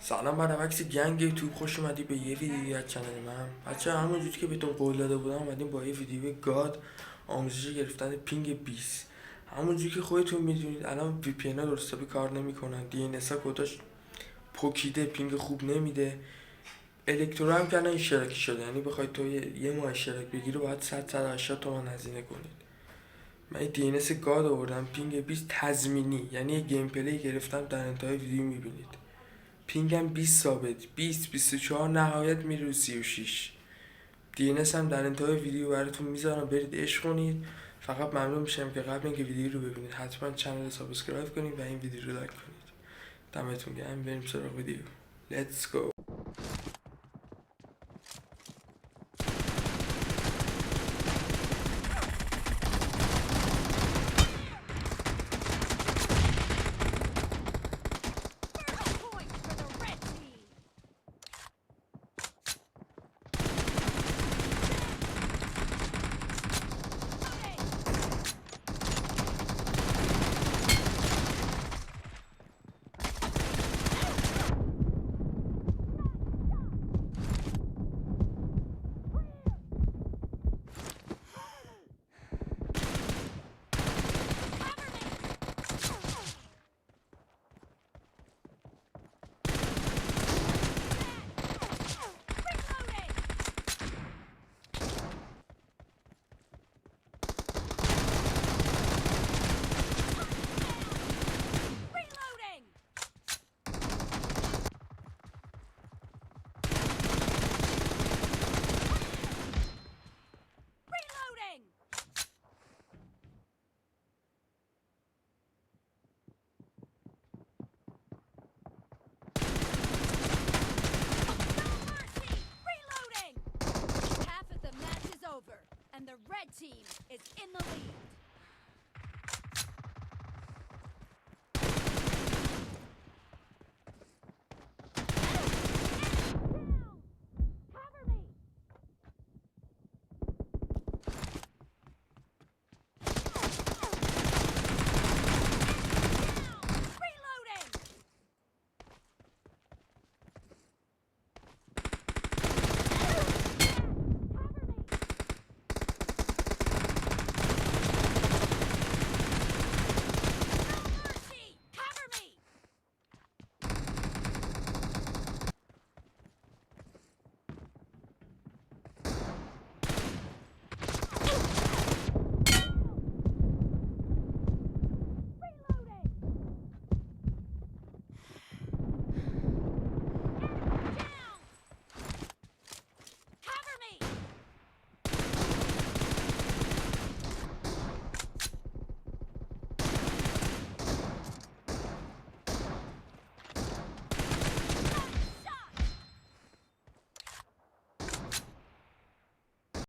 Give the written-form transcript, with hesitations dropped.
سلام برعکس گنگ یوتیوب، خوش اومدی به یه ویدیو دیگه از کانال من. بچه همونجوری که بهتون قول داده بودم اومدیم با یه ویدیو گاد آموزش گرفتن پینگ 20. همونجوری که خودتون میدونید الان وی پی ان ها درست حسابی کار نمیکنن، دی ان اس ها کداش پوکیده، پینگ خوب نمیده. الکترو هم که الان اشتراکی شده، یعنی بخوای تو یه ماه اشتراک بگیری باید 180 تومن هزینه کنید. من دی ان اس گاد آوردم پینگ 20 تضمینی، یعنی یه گیم پلی گرفتم در انتهای ویدیو میبینید. پینگم 20 ثابت، 20 24 نهایت میره رو 36. دی ان اس هم در انتهای ویدیو براتون میذارم، برید عشق کنید. فقط ممنون میشم که قبل اینکه ویدیو رو ببینید حتما چنل رو سابسکرایب کنید و این ویدیو رو لایک کنید. دمتون گرم. بریم سراغ ویدیو. Let's go. Point for the red team. Reloading! Reloading! No mercy! Reloading! Half of the match is over, and the red team is in the lead.